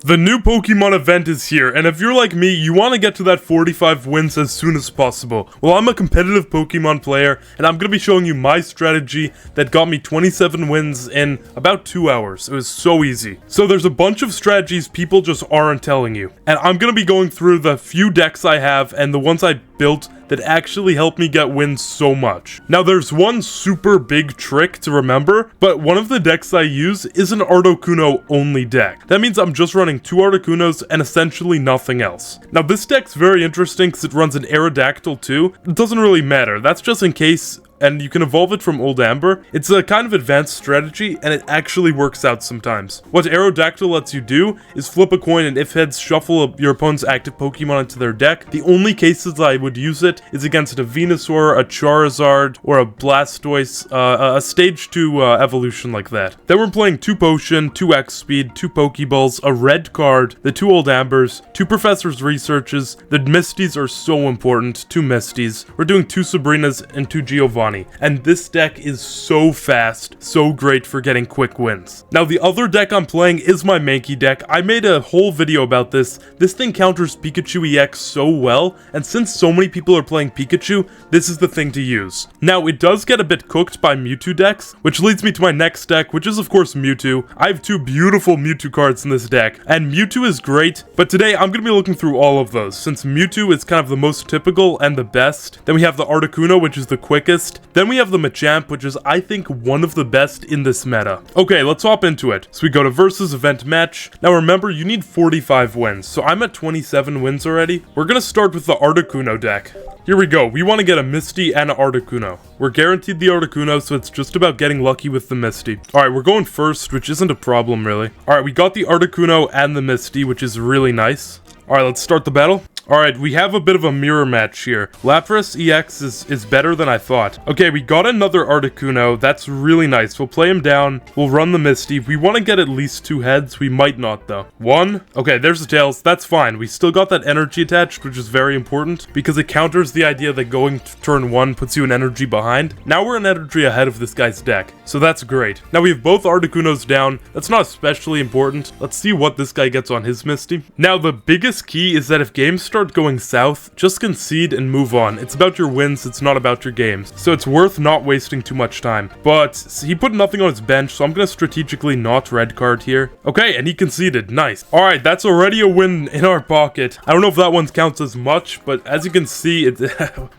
The new Pokemon event is here, and if you're like me, you want to get to that 45 wins as soon as possible. Well, I'm a competitive Pokemon player, and I'm going to be showing you my strategy that got me 27 wins in about 2 hours. It was so easy. So there's a bunch of strategies people just aren't telling you, and I'm going to be going through the few decks I have and the ones I built that actually helped me get wins so much. Now there's one super big trick to remember, but one of the decks I use is an Articuno only deck. That means I'm just running 2 Articunos and essentially nothing else. Now this deck's very interesting because it runs an Aerodactyl too. It doesn't really matter, that's just in case, and you can evolve it from Old Amber. It's a kind of advanced strategy, and it actually works out sometimes. What Aerodactyl lets you do is flip a coin, and if heads, shuffle your opponent's active Pokemon into their deck. The only cases I would use it is against a Venusaur, a Charizard, or a Blastoise, a stage 2 evolution like that. Then we're playing 2 Potion, 2 X-Speed, 2 Pokeballs, a red card, the 2 Old Ambers, 2 Professor's Researches. The Misties are so important, 2 Misties. We're doing 2 Sabrinas and 2 Giovanni. And this deck is so fast, so great for getting quick wins. Now the other deck I'm playing is my Mankey deck. I made a whole video about this. This thing counters Pikachu EX so well, and since so many people are playing Pikachu, this is the thing to use. Now it does get a bit cooked by Mewtwo decks, which leads me to my next deck, which is of course Mewtwo. I have 2 beautiful Mewtwo cards in this deck, and Mewtwo is great, but today I'm going to be looking through all of those, since Mewtwo is kind of the most typical and the best. Then we have the Articuno, which is the quickest. Then we have the Machamp, which is, I think, one of the best in this meta. Okay, let's hop into it. So we go to Versus Event Match. Now remember, you need 45 wins, so I'm at 27 wins already. We're gonna start with the Articuno deck. Here we go. We want to get a Misty and an Articuno. We're guaranteed the Articuno, so it's just about getting lucky with the Misty. Alright, we're going first, which isn't a problem, really. Alright, we got the Articuno and the Misty, which is really nice. Alright, let's start the battle. Alright, we have a bit of a mirror match here. Lapras EX is better than I thought. Okay, we got another Articuno. That's really nice. We'll play him down. We'll run the Misty. We want to get at least 2 heads. We might not, though. 1. Okay, there's the tails. That's fine. We still got that energy attached, which is very important, because it counters the idea that going to turn 1 puts you an energy behind. Now we're an energy ahead of this guy's deck, so that's great. Now we have both Articunos down. That's not especially important. Let's see what this guy gets on his Misty. Now, the biggest key is that if games start going south, just concede and move on. It's about your wins, it's not about your games. So it's worth not wasting too much time. But he put nothing on his bench, so I'm gonna strategically not red card here. Okay, and he conceded. Nice. Alright, that's already a win in our pocket. I don't know if that one counts as much, but as you can see,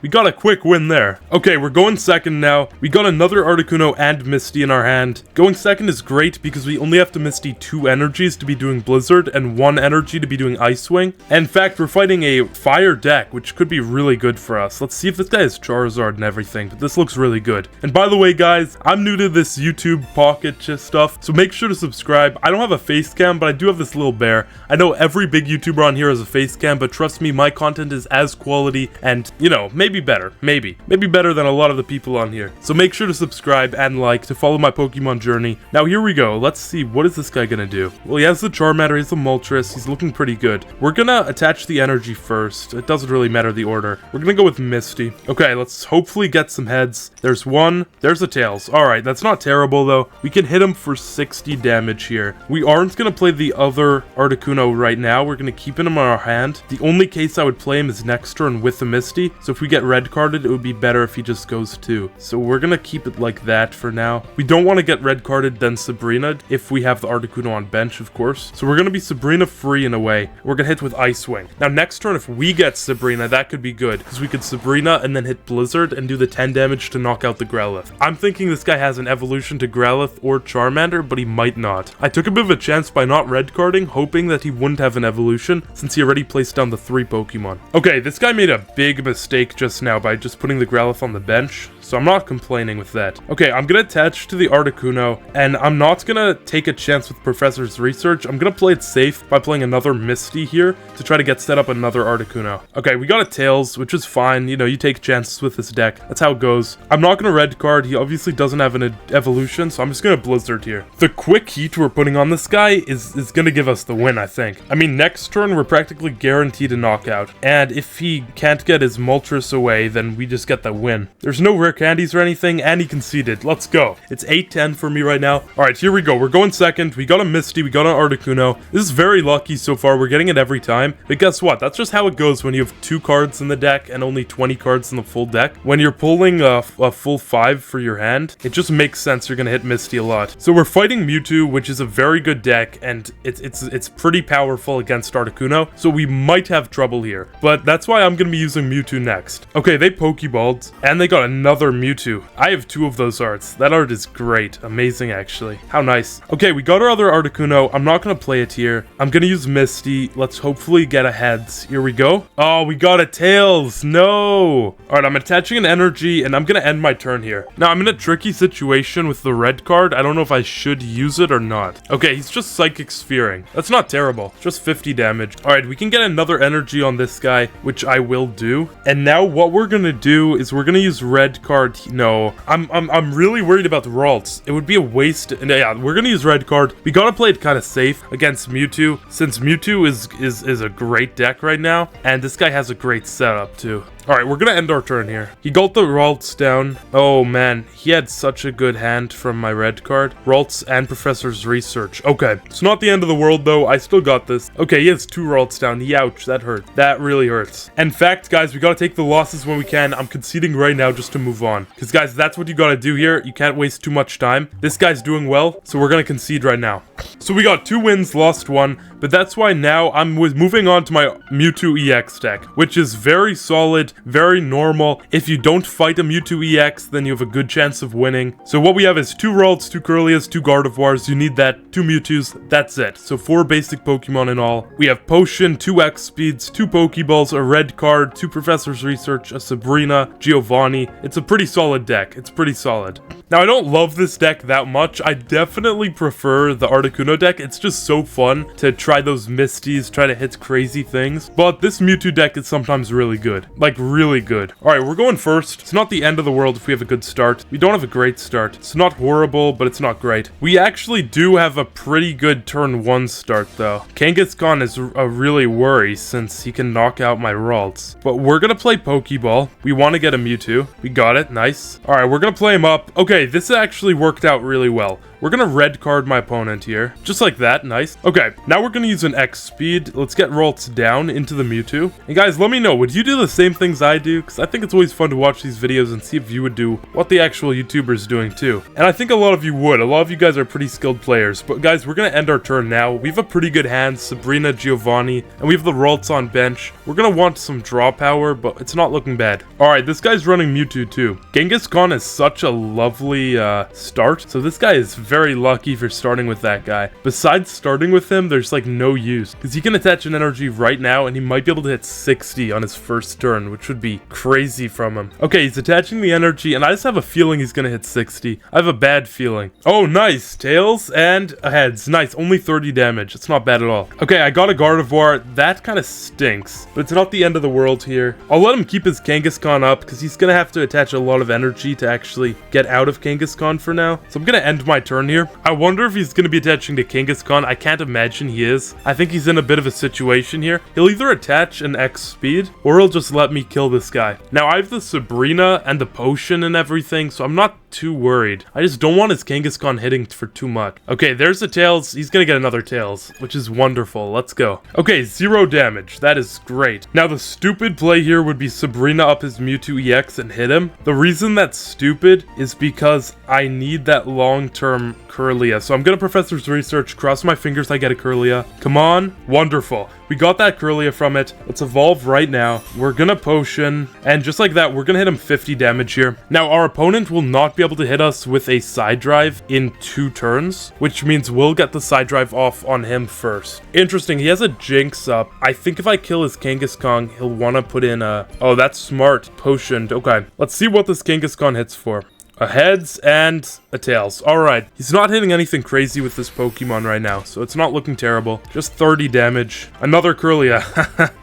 we got a quick win there. Okay, we're going second now. We got another Articuno and Misty in our hand. Going second is great because we only have to Misty 2 energies to be doing Blizzard and 1 energy to be doing Ice Wing. And in fact, we're fighting a fire deck, which could be really good for us. Let's see if this guy has Charizard and everything, but this looks really good. And by the way, guys, I'm new to this YouTube Pocket stuff, so make sure to subscribe. I don't have a face cam, but I do have this little bear. I know every big YouTuber on here has a face cam, but trust me, my content is as quality and, you know, maybe better. Maybe better than a lot of the people on here. So make sure to subscribe and like to follow my Pokemon journey. Now here we go. Let's see, what is this guy gonna do? Well, he has the Charmander, he has the Moltres, he's looking pretty good. We're gonna attach the energy first. It doesn't really matter the order. We're gonna go with Misty. Okay, let's hopefully get some heads. There's 1. There's the tails. Alright, that's not terrible though. We can hit him for 60 damage here. We aren't gonna play the other Articuno right now. We're gonna keep him in our hand. The only case I would play him is next turn with the Misty. So if we get red carded, it would be better if he just goes 2. So we're gonna keep it like that for now. We don't want to get red carded then Sabrina if we have the Articuno on bench, of course. So we're gonna be Sabrina free in a way. We're gonna hit with Ice Wing. Now next turn, if we get Sabrina, that could be good, because we could Sabrina and then hit Blizzard and do the 10 damage to knock out the Growlithe. I'm thinking this guy has an evolution to Growlithe or Charmander, but he might not. I took a bit of a chance by not red carding, hoping that he wouldn't have an evolution, since he already placed down the 3 Pokemon. Okay, this guy made a big mistake just now by just putting the Growlithe on the bench, so I'm not complaining with that. Okay, I'm gonna attach to the Articuno, and I'm not gonna take a chance with Professor's Research. I'm gonna play it safe by playing another Misty here to try to get set up another Articuno. Okay, we got a Tails, which is fine. You know, you take chances with this deck. That's how it goes. I'm not gonna red card. He obviously doesn't have an evolution, so I'm just gonna Blizzard here. The quick heat we're putting on this guy is gonna give us the win, I think. I mean, next turn, we're practically guaranteed a knockout. And if he can't get his Moltres away, then we just get the win. There's no rare rare candies or anything, and he conceded. Let's go. It's 8-10 for me right now. Alright, here we go. We're going second. We got a Misty, we got an Articuno. This is very lucky so far. We're getting it every time. But guess what? That's just how it goes when you have 2 cards in the deck and only 20 cards in the full deck. When you're pulling a full 5 for your hand, it just makes sense you're gonna hit Misty a lot. So we're fighting Mewtwo, which is a very good deck, and it's pretty powerful against Articuno, so we might have trouble here. But that's why I'm gonna be using Mewtwo next. Okay, they Pokeballed, and they got another Mewtwo. I have 2 of those arts. That art is great. Amazing, actually. How nice. Okay, we got our other Articuno. I'm not gonna play it here. I'm gonna use Misty. Let's hopefully get a Heads. Here we go. Oh, we got a Tails. No. Alright, I'm attaching an energy, and I'm gonna end my turn here. Now, I'm in a tricky situation with the red card. I don't know if I should use it or not. Okay, he's just Psychic Sphering. That's not terrible. Just 50 damage. Alright, we can get another energy on this guy, which I will do. And now what we're gonna do is we're gonna use red card. No, I'm really worried about the Ralts. It would be a waste. And yeah, we're gonna use red card. We gotta play it kind of safe against Mewtwo, since Mewtwo is a great deck right now, and this guy has a great setup too. Alright, we're gonna end our turn here. He got the Ralts down. Oh man, he had such a good hand from my red card. Ralts and Professor's Research. Okay, it's not the end of the world though. I still got this. Okay, he has 2 Ralts down. Ouch, that hurt. That really hurts. In fact, guys, we gotta take the losses when we can. I'm conceding right now just to move on. Because guys, that's what you gotta do here. You can't waste too much time. This guy's doing well, so we're gonna concede right now. So we got 2 wins, lost 1. But that's why now I'm moving on to my Mewtwo EX deck, which is very solid, very normal. If you don't fight a Mewtwo EX, then you have a good chance of winning. So what we have is 2 Ralts, 2 Kirlias, 2 Gardevoirs. You need that, 2 Mewtwo's, that's it. So 4 basic Pokemon in all. We have Potion, 2 X Speeds, 2 Pokeballs, a red card, 2 Professor's Research, a Sabrina, Giovanni. It's a pretty solid deck. It's pretty solid. Now, I don't love this deck that much. I definitely prefer the Articuno deck. It's just so fun to try those Misties, try to hit crazy things. But this Mewtwo deck is sometimes really good. Like, really good. Alright, we're going first. It's not the end of the world if we have a good start. We don't have a great start. It's not horrible, but it's not great. We actually do have a pretty good turn 1 start, though. Kangaskhan is a really worry since he can knock out my Ralts. But we're gonna play Pokeball. We want to get a Mewtwo. We got it. Nice. Alright, we're gonna play him up. Okay, this actually worked out really well. We're gonna red card my opponent here. Just like that, nice. Okay, now we're gonna use an X speed. Let's get Ralts down into the Mewtwo. And guys, let me know, would you do the same things I do? Because I think it's always fun to watch these videos and see if you would do what the actual YouTuber's doing too. And I think a lot of you would. A lot of you guys are pretty skilled players. But guys, we're gonna end our turn now. We have a pretty good hand, Sabrina, Giovanni, and we have the Ralts on bench. We're gonna want some draw power, but it's not looking bad. Alright, this guy's running Mewtwo too. Kangaskhan is such a lovely start. So this guy is very lucky for starting with that guy. Besides starting with him, there's like no use, because he can attach an energy right now and he might be able to hit 60 on his first turn, which would be crazy from him. Okay, he's attaching the energy and I just have a feeling he's gonna hit 60. I have a bad feeling. Oh, nice. Tails and a Heads. Nice. Only 30 damage. It's not bad at all. Okay, I got a Gardevoir. That kind of stinks, but it's not the end of the world here. I'll let him keep his Kangaskhan up because he's gonna have to attach a lot of energy to actually get out of Kangaskhan for now. So I'm gonna end my turn here. I wonder if he's going to be attaching to Kangaskhan. I can't imagine he is. I think he's in a bit of a situation here. He'll either attach an X speed or he'll just let me kill this guy. Now, I have the Sabrina and the potion and everything, so I'm not too worried. I just don't want his Kangaskhan hitting for too much. Okay, there's the Tails. He's gonna get another Tails, which is wonderful. Let's go. Okay, 0 damage. That is great. Now, the stupid play here would be Sabrina up his Mewtwo EX and hit him. The reason that's stupid is because I need that long-term Kirlia. So I'm gonna Professor's Research. Cross my fingers I get a Kirlia. Come on. Wonderful. We got that Kirlia from it. Let's evolve right now. We're gonna Potion. And just like that, we're gonna hit him 50 damage here. Now, our opponent will not be able to hit us with a Side Drive in 2 turns, which means we'll get the Side Drive off on him first. Interesting. He has a Jinx up. I think if I kill his Kangaskhan, he'll want to put in a... Oh, that's smart. Potioned. Okay. Let's see what this Kangaskhan hits for. a heads and a tails. Alright, he's not hitting anything crazy with this Pokemon right now, so it's not looking terrible. Just 30 damage. Another Kirlia.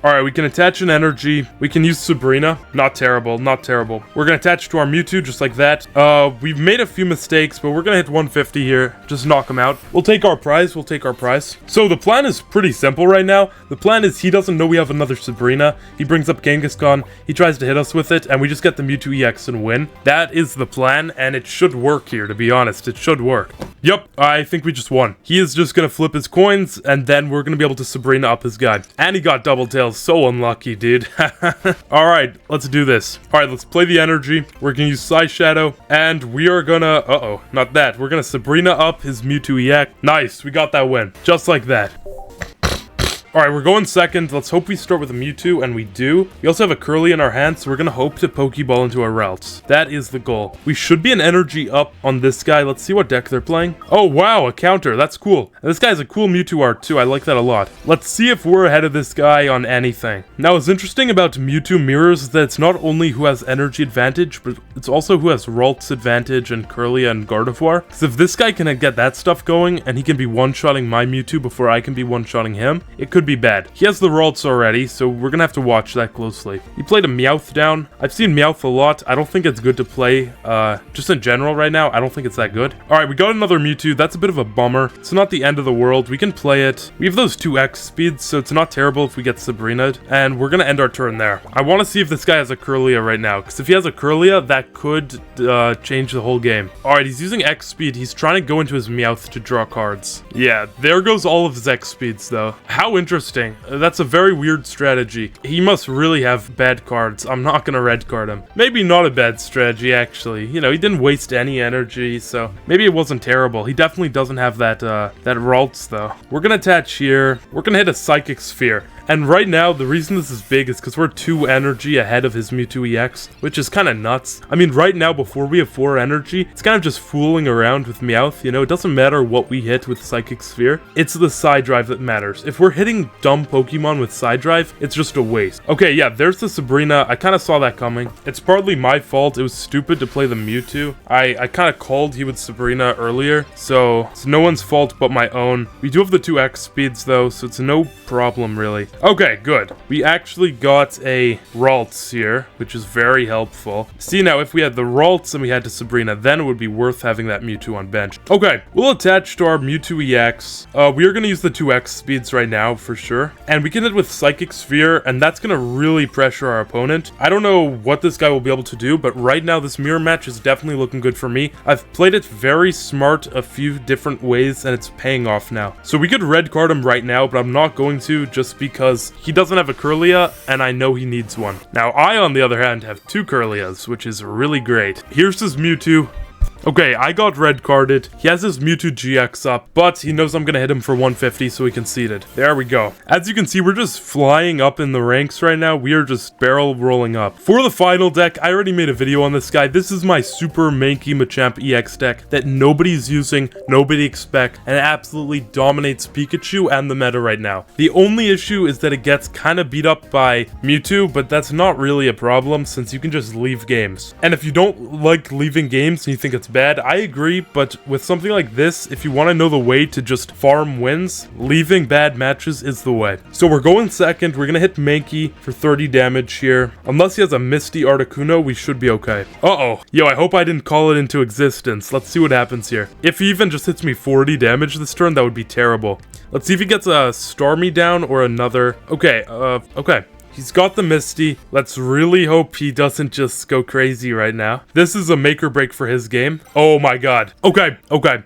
Alright, we can attach an energy. We can use Sabrina. Not terrible, not terrible. We're gonna attach to our Mewtwo just like that. We've made a few mistakes, but we're gonna hit 150 here. Just knock him out. We'll take our prize, we'll take our prize. So the plan is pretty simple right now. The plan is he doesn't know we have another Sabrina. He brings up Kangaskhan, he tries to hit us with it, and we just get the Mewtwo EX and win. That is the plan, and it should work here, to be honest. It should work. Yup, I think we just won. He is just gonna flip his coins, and then we're gonna be able to Sabrina up his guy. And he got double tails. So unlucky, dude. Alright, let's do this. Alright, let's play the energy. We're gonna use Psy Shadow, and we are gonna... Uh-oh, not that. We're gonna Sabrina up his Mewtwo EX. Nice, we got that win. Just like that. Alright, we're going second. Let's hope we start with a Mewtwo, and we do. We also have a Curly in our hand, so we're gonna hope to Pokeball into a Ralts. That is the goal. We should be an energy up on this guy. Let's see what deck they're playing. Oh, wow, a counter. That's cool. And this guy has a cool Mewtwo art, too. I like that a lot. Let's see if we're ahead of this guy on anything. Now, what's interesting about Mewtwo Mirrors is that it's not only who has energy advantage, but it's also who has Ralts advantage and Curly and Gardevoir. Because if this guy can get that stuff going, and he can be one-shotting my Mewtwo before I can be one-shotting him, it could be bad. He has the Ralts already, so we're gonna have to watch that closely. He played a Meowth down. I've seen Meowth a lot. I don't think it's good to play, just in general right now. I don't think it's that good. Alright, we got another Mewtwo. That's a bit of a bummer. It's not the end of the world. We can play it. We have those 2x speeds, so it's not terrible if we get Sabrina'd, and we're gonna end our turn there. I want to see if this guy has a Kirlia right now, because if he has a Kirlia, that could change the whole game. Alright, he's using X speed. He's trying to go into his Meowth to draw cards. Yeah, there goes all of his X speeds, though. How interesting. That's a very weird strategy. He must really have bad cards. I'm not gonna red card him. Maybe not a bad strategy, actually. You know, he didn't waste any energy, so maybe it wasn't terrible. He definitely doesn't have that Ralts, though. We're gonna attach here. We're gonna hit a Psychic Sphere. And right now, the reason this is big is because we're 2 energy ahead of his Mewtwo EX, which is kind of nuts. I mean, right now, before we have 4 energy, it's kind of just fooling around with Meowth, you know? It doesn't matter what we hit with Psychic Sphere. It's the Side Drive that matters. If we're hitting dumb Pokemon with Side Drive, it's just a waste. Okay, yeah, there's the Sabrina. I kind of saw that coming. It's partly my fault. It was stupid to play the Mewtwo. I kind of called he would Sabrina earlier, so it's no one's fault but my own. We do have the 2x speeds, though, so it's no problem, really. Okay, good. We actually got a Ralts here, which is very helpful. See, now, if we had the Ralts and we had to Sabrina, then it would be worth having that Mewtwo on bench. Okay, we'll attach to our Mewtwo EX. We are going to use the 2x speeds right now, for sure. And we can hit with Psychic Sphere, and that's going to really pressure our opponent. I don't know what this guy will be able to do, but right now, this mirror match is definitely looking good for me. I've played it very smart a few different ways, and it's paying off now. So we could red card him right now, but I'm not going to, just because he doesn't have a Kirlia, and I know he needs one. Now, I, on the other hand, have 2 Kirlias, which is really great. Here's his Mewtwo. Okay, I got red carded. He has his Mewtwo GX up, but he knows I'm gonna hit him for 150, so he conceded. There we go. As you can see, we're just flying up in the ranks right now. We are just barrel rolling up. For the final deck, I already made a video on this guy. This is my Super Mankey Machamp EX deck that nobody's using, nobody expects, and it absolutely dominates Pikachu and the meta right now. The only issue is that it gets kind of beat up by Mewtwo, but that's not really a problem since you can just leave games. And if you don't like leaving games and you think it's bad, I agree, but with something like this, if you want to know the way to just farm wins, leaving bad matches is the way. So we're going second. We're gonna hit Mankey for 30 damage here. Unless he has a Misty Articuno, we should be okay. Uh-oh. Yo, I hope I didn't call it into existence. Let's see what happens here. If he even just hits me 40 damage this turn, that would be terrible. Let's see if he gets a Starmie down or another. Okay, okay. He's got the Misty. Let's really hope he doesn't just go crazy right now. This is a make or break for his game. Oh my god. Okay.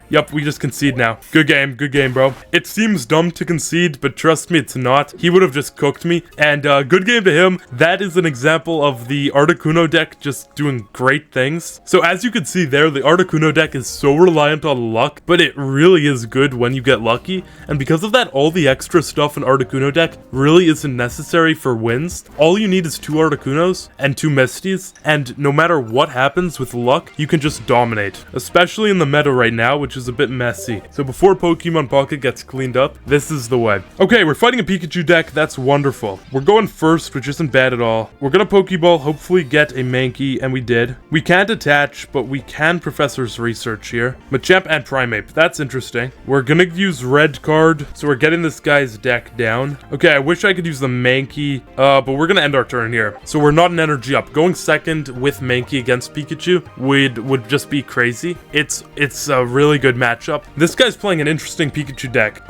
Yep, we just concede now. Good game, bro. It seems dumb to concede, but trust me, it's not. He would have just cooked me. And good game to him. That is an example of the Articuno deck just doing great things. So as you can see there, the Articuno deck is so reliant on luck, but it really is good when you get lucky. And because of that, all the extra stuff in Articuno deck really isn't necessary for wins. wins. All you need is 2 Articunos and 2 Misties, and no matter what happens with luck, you can just dominate. Especially in the meta right now, which is a bit messy. So before Pokemon Pocket gets cleaned up, this is the way. Okay, we're fighting a Pikachu deck. That's wonderful. We're going first, which isn't bad at all. We're gonna Pokeball, hopefully get a Mankey, and we did. We can't attach, but we can Professor's Research here. Machamp and Primeape. That's interesting. We're gonna use red card, so we're getting this guy's deck down. Okay, I wish I could use the Mankey, but we're gonna end our turn here. So we're not an energy up. Going second with Mankey against Pikachu would just be crazy. It's a really good matchup. This guy's playing an interesting Pikachu deck.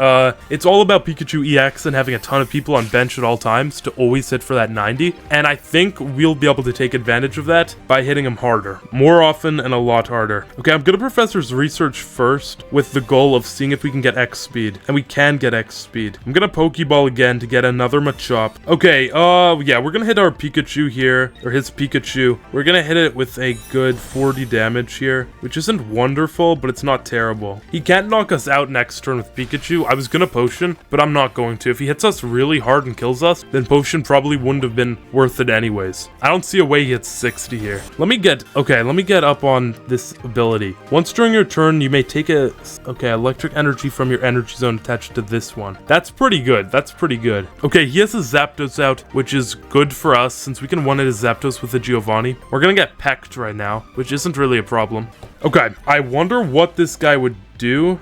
It's all about Pikachu EX and having a ton of people on bench at all times to always hit for that 90. And I think we'll be able to take advantage of that by hitting him harder. More often and a lot harder. Okay, I'm gonna Professor's Research first with the goal of seeing if we can get X speed. And we can get X speed. I'm gonna Pokeball again to get another Machop. Okay, yeah, we're gonna hit our Pikachu here, or his Pikachu. We're gonna hit it with a good 40 damage here, which isn't wonderful, but it's not terrible. He can't knock us out next turn with Pikachu. I was gonna Potion, but I'm not going to. If he hits us really hard and kills us, then Potion probably wouldn't have been worth it anyways. I don't see a way he hits 60 here. Let me get up on this ability. Once during your turn, you may take electric energy from your energy zone attached to this one. That's pretty good. That's pretty good. Okay, he has a Zapdos out, which is good for us since we can one-hit his Zapdos with a Giovanni. We're gonna get pecked right now, which isn't really a problem. Okay, I wonder what this guy would do.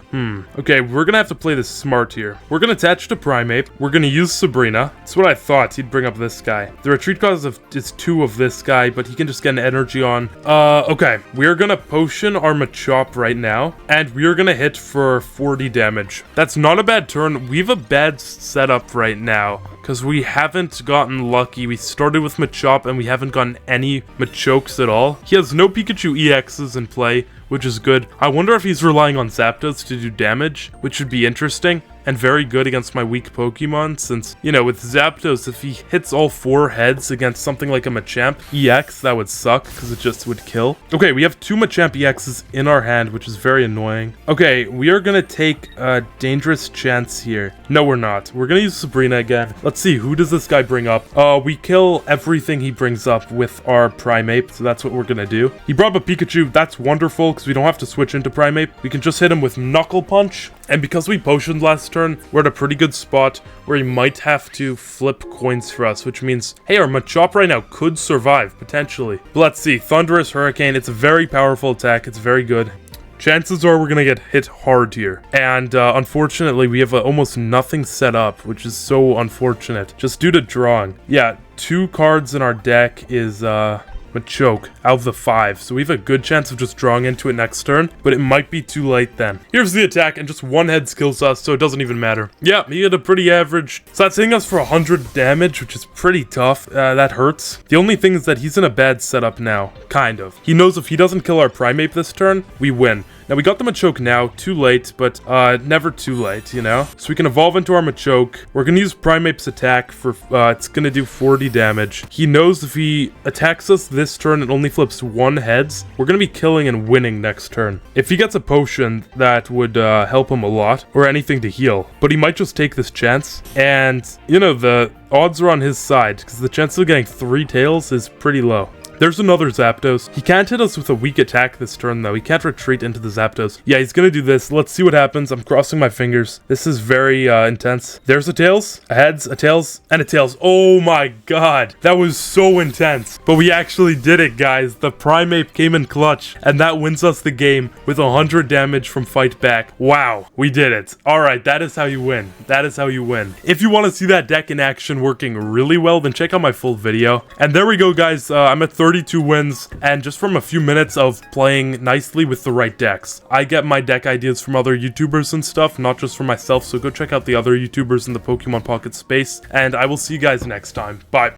Okay, we're gonna have to play this smart here. We're gonna attach to Primeape. We're gonna use Sabrina. That's what I thought. He'd bring up this guy. The retreat cost is 2 of this guy, but he can just get an energy on. Okay. We're gonna Potion our Machop right now, and we're gonna hit for 40 damage. That's not a bad turn. We have a bad setup right now, because we haven't gotten lucky. We started with Machop, and we haven't gotten any Machokes at all. He has no Pikachu EXs in play, which is good. I wonder if he's relying on Zapdos to do damage, which would be interesting and very good against my weak Pokemon, since, you know, with Zapdos, if he hits all 4 heads against something like a Machamp EX, that would suck, because it just would kill. Okay, we have 2 Machamp EXs in our hand, which is very annoying. Okay, we are gonna take a dangerous chance here. No, we're not. We're gonna use Sabrina again. Let's see, who does this guy bring up? We kill everything he brings up with our Primeape, so that's what we're gonna do. He brought up a Pikachu. That's wonderful, because we don't have to switch into Primeape. We can just hit him with Knuckle Punch, and because we potioned last turn, we're at a pretty good spot where he might have to flip coins for us, which means, hey, our Machop right now could survive, potentially. But let's see, Thunderous Hurricane, it's a very powerful attack, it's very good. Chances are we're gonna get hit hard here. And unfortunately, we have almost nothing set up, which is so unfortunate, just due to drawing. Yeah, 2 cards in our deck is, Machoke out of the 5, so we have a good chance of just drawing into it next turn, but it might be too late then. Here's the attack, and just 1 head kills us, so it doesn't even matter. Yeah, he had a pretty average, so that's hitting us for 100 damage, which is pretty tough. That hurts. The only thing is that he's in a bad setup now, kind of. He knows if he doesn't kill our Primeape this turn, we win. Now, we got the Machoke now, too late, but never too late, you know? So we can evolve into our Machoke. We're gonna use Primeape's attack for, it's gonna do 40 damage. He knows if he attacks us this turn and only flips 1 heads, we're gonna be killing and winning next turn. If he gets a potion, that would help him a lot, or anything to heal. But he might just take this chance, and, you know, the odds are on his side, because the chance of getting 3 tails is pretty low. There's another Zapdos. He can't hit us with a weak attack this turn, though. He can't retreat into the Zapdos. Yeah, he's gonna do this. Let's see what happens. I'm crossing my fingers. This is very intense. There's a Tails, a Heads, a Tails, and a Tails. Oh my god. That was so intense. But we actually did it, guys. The Primeape came in clutch, and that wins us the game with 100 damage from Fight Back. Wow. We did it. Alright, that is how you win. That is how you win. If you want to see that deck in action working really well, then check out my full video. And there we go, guys. I'm at 32 wins, and just from a few minutes of playing nicely with the right decks. I get my deck ideas from other YouTubers and stuff, not just from myself, so go check out the other YouTubers in the Pokemon Pocket space, and I will see you guys next time. Bye.